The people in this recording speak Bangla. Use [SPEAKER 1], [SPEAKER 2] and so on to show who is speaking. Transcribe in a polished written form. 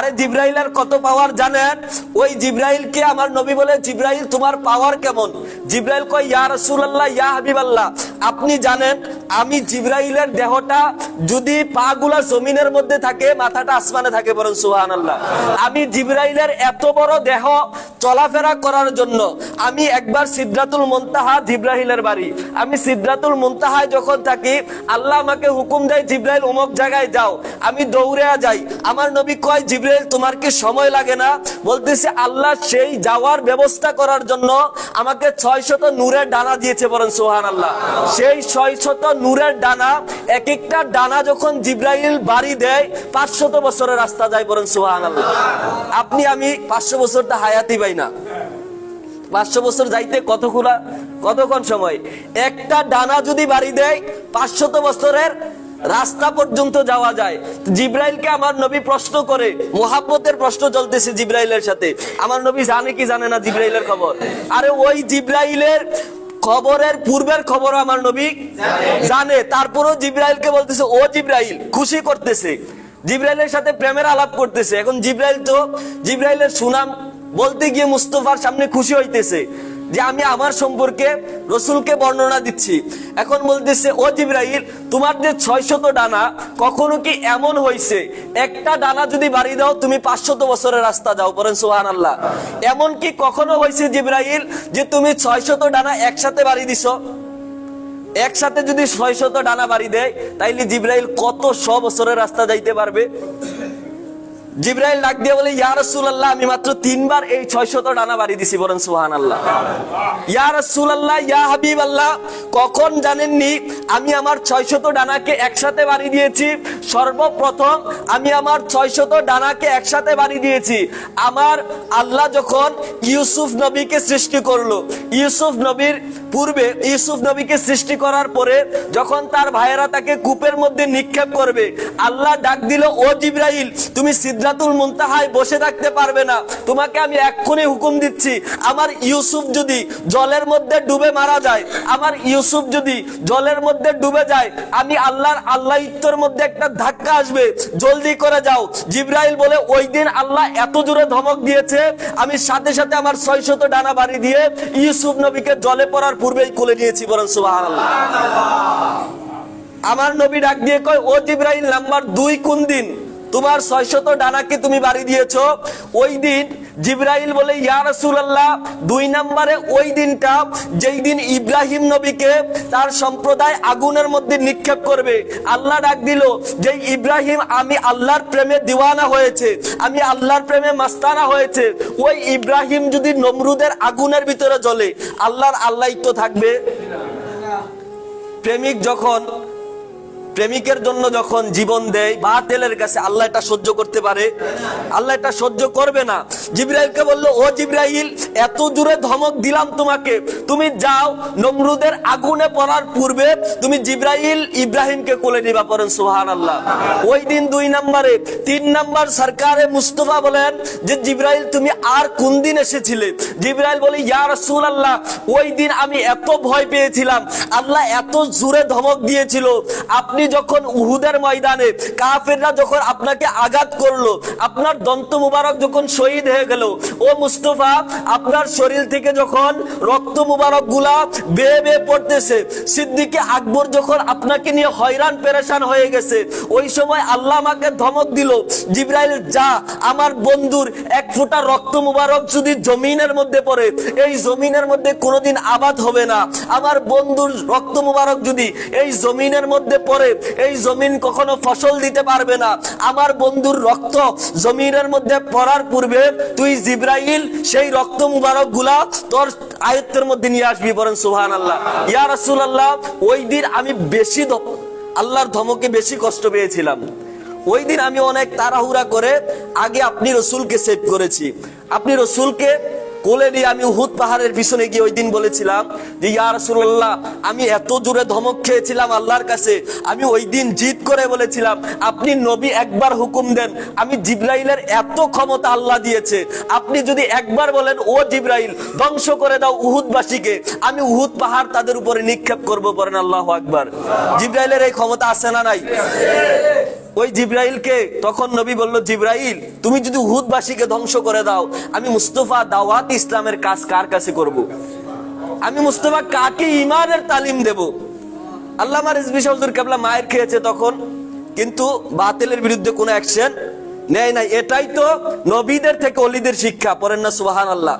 [SPEAKER 1] আরে জিবরাইলের কত পাওয়ার জানেন? ওই জিবরাইলকে আমার নবী বলে, জিবরাইল তোমার পাওয়ার কেমন? জিবরাইল কয়, ইয়া রাসূলুল্লাহ, ইয়া হাবিবাল্লাহ, আপনি জানেন আমি জিবরাইলের দেহটা যদি পা গুলা জমিনের মধ্যে থাকে, মাথাটা আসমানে থাকে, বলেন সুবহানাল্লাহ। আমি জিবরাইলের এত বড় দেহ চলাফেরা করার জন্য আমি একবার সিদরাতুল মুনতাহা, জিবরাইলের বাড়ি, আমি সিদরাতুল মুনতাহায় যখন থাকি, আল্লাহ আমাকে হুকুম দেয়, জিবরাইল অমুক জায়গায় যাও, আমি দৌড়ে যাই। আমার নবী কয়, জিবরাইল তোমার কি সময় লাগে না? বলতেছে, আল্লাহ সেই যাওয়ার ব্যবস্থা করার জন্য আমাকে 600 নূরের ডানা দিয়েছে, বলেন সুবহানাল্লাহ। সেই 600 নূরের ডানা, এক একটা ডানা যখন জিবরাইল বাড়ি দেয়, 500 বছরের রাস্তা যায়, বলেন সুবহানাল্লাহ। আপনি আমি 500 বছরটা হায়াতি পাই না। 500 বছর যাইতে কতক্ষণ সময়? একটা ডানা যদি বাড়ি দেয়, 500 বছরের রাস্তা পর্যন্ত যাওয়া যায়। জিবরাইলকে আমার নবী প্রশ্ন করে, মুহাব্বতের প্রশ্ন চলতেছে জিবরাইলের সাথে। আমার নবী জানে কি জানে না জিবরাইলের খবর? আরে ওই জিবরাইলের খবরের পূর্বের খবর আমার নবী জানে। তারপরও জিবরাইলকে বলতেছে, ও জিবরাইল, খুশি করতেছে, জিবরাইলের সাথে প্রেমের আলাপ করতেছে। এখন জিবরাইলের সুনাম বলতে গিয়ে মুস্তাফার সামনে খুশি হইতেছে যে আমি আমার সম্পর্কে রসুলকে বর্ণনা দিচ্ছি। এখন বলতেছে, ও জিবরাইল, তোমার যে 600 ডানা, কখনো কি এমন হয়েছে একটা ডানা যদি বাড়ি দাও তুমি 500 বছরের রাস্তা যাও, বলেন সুবহানাল্লাহ। এমন কি কখনো হয়েছে জিবরাইল যে তুমি 600 ডানা একসাথে বাড়ি দিছো? একসাথে যদি 600 ডানা বাড়ি দেয়, তাইলে জিবরাইল কত 100 বছরের রাস্তা যাইতে পারবে? জিবরাইল ডাক দিয়ে বলে, ইয়া রাসূলুল্লাহ, আমি মাত্র 3 বার এই 600 ডানা বাড়ি দিছি, বলেন সুবহানাল্লাহ। ইয়া রাসূলুল্লাহ, ইয়া হাবিবাল্লাহ, কখন জানেননি আমি আমার 600 ডানাকে একসাথে বাড়ি দিয়েছি? সর্বপ্রথম আমি আমার 600 ডানাকে একসাথে বাড়ি দিয়েছি আমার আল্লাহ যখন ইউসুফ নবীকে সৃষ্টি করলো। ইউসুফ নবীর পূর্বে, ইউসুফ নবীকে সৃষ্টি করার পরে যখন তার ভাইয়েরা তাকে কূপের মধ্যে নিক্ষেপ করবে, আল্লাহ ডাক দিল, ও জিবরাইল, তুমি সিদরাতুল মুনতাহায় বসে থাকতে পারবে না, তোমাকে আমি এক্ষুনি হুকুম দিচ্ছি, আমার ইউসুফ যদি জলের মধ্যে ডুবে মারা যায়, আমার ইউসুফ যদি জলের মধ্যে ডুবে যায়, আমি আল্লাহর মধ্যে একটা ধাক্কা আসবে, জলদি করে যাও। জিবরাইল বলে, ওই দিন আল্লাহ এত জোরে ধমক দিয়েছে, আমি সাথে সাথে আমার 600 ডানা বাড়ি দিয়ে ইউসুফ নবীকে জলে পড়ার পূর্বেই কোলে নিয়েছি, বলেন সুবহানাল্লাহ। আমার নবী ডাক দিয়ে কয়, ও জিবরাইল, নাম্বার 2 কোন দিন তোমার 600 ডানাকে তুমি বাড়ি দিয়েছো? ওই দিন জিবরাইল বলে, ইয়া রাসূলুল্লাহ, 2 নম্বরে ওই দিনটা যেই দিন ইব্রাহিম নবীকে তার সম্প্রদায় আগুনের মধ্যে নিক্ষেপ করবে। আল্লাহ ডাক দিল, যে ইব্রাহিম আমি আল্লাহর প্রেমে দিওয়ানা হয়েছে, আমি আল্লাহর প্রেমে মাস্তানা হয়েছে, ওই ইব্রাহিম যদি নমরুদের আগুনের ভিতরে জ্বলে, আল্লাহই তো থাকবে। প্রেমিকের জন্য যখন জীবন দেয় বাতিলের কাছে, আল্লাহ এটা সহ্য করতে পারে? আল্লাহ এটা সহ্য করবে না। জিবরাইলকে বললো, ও জিবরাইল, এত জোরে ধমক দিলাম তোমাকে, তুমি যাও, নমরুদের আগুনে পড়ার পূর্বে তুমি জিবরাইল ইব্রাহিমকে কোলে নিবা, পড়েন সুবহানাল্লাহ। ওই দিন 2 নম্বরে। 3 নম্বর সরকারে মুস্তাফা বলেন যে, জিবরাইল তুমি আর কোন দিন এসেছিলে? জিবরাইল বলে, ইয়া রাসূলুল্লাহ, ওই দিন আমি এত ভয় পেয়েছিলাম, আল্লাহ এত জোরে ধমক দিয়েছিল, আপনি যখন উহুদের ময়দানে কাফেররা যখন আপনাকে আঘাত করলো, আপনার দন্ত মুবারক যখন শহীদ হয়ে গেল, ও মুস্তাফা, আপনার শরীর থেকে যখন রক্ত মুবারক গুলা বেয়ে বেয়ে পড়তেছে, সিদ্দিকে আকবর যখন আপনাকে নিয়ে হয়রান পেরেশান হয়ে গেছে, ওই সময় আল্লাহ আমাকে ধমক দিল, জিবরাইল যা, আমার বন্ধুর 1 ফোঁটা রক্ত মুবারক যদি জমিনের মধ্যে পড়ে, এই জমিনের মধ্যে কোনোদিন আবাদ হবে না। আমার বন্ধুর রক্ত মুবারক যদি এই জমিনের মধ্যে পড়ে, এই জমিন কখনো ফসল দিতে পারবে না। আমার বন্ধুর রক্ত জমিনের মধ্যে পড়ার পূর্বে তুই জিবরাইল সেই রক্ত মুবারক গুলা তোর আয়ত্তের মধ্যে নিয়ে আসবি, বলেন সুবহানাল্লাহ। ইয়া রাসূলুল্লাহ, ওই দিন আমি বেশি আল্লাহর ধমকে বেশি কষ্ট পেয়েছিলাম। ওই দিন আমি অনেক তাড়াহুড়া করে আগে আপনি রসুলকে সেভ করেছি। আপনি রসুলকে কোলে নিয়ে আমি উহুদ পাহাড়ের পিছনে গিয়ে ওই দিন বলেছিলাম যে, ইয়া রাসূলুল্লাহ, আমি এত জোরে ধমক খেয়েছিলাম আল্লাহর কাছে, আমি ওই দিন জিদ করে বলেছিলাম, আপনি নবী একবার হুকুম দেন, আমি জিবরাইলের এত ক্ষমতা আল্লাহ দিয়েছে, আপনি যদি একবার বলেন, ও জিবরাইল, ধ্বংস করে দাও উহুদবাসীকে, আমি উহুদ পাহাড় তাদের উপরে নিক্ষেপ করবো, পড়েন আল্লাহু আকবার। জিবরাইলের এই ক্ষমতা আছে না নাই? ওই জিব্রাইলকে তখন নবী বলল, জিব্রাইল তুমি যদি উহুদবাসীকে ধ্বংস করে দাও, আমি মুস্তাফা দাওয়াত ইসলামের কাজ কার কাছে করব? আমি মুস্তাফা কাকে ঈমানের তালিম দেব? আল্লামা রিজভী শাহ হুজুর কেবলা মায়ের খেয়েছে তখন, কিন্তু বাতিলের বিরুদ্ধে কোনো অ্যাকশন নেয় নাই। এটাই তো নবীদের থেকে ওলিদের শিক্ষা। পড়েন না সুবহানাল্লাহ।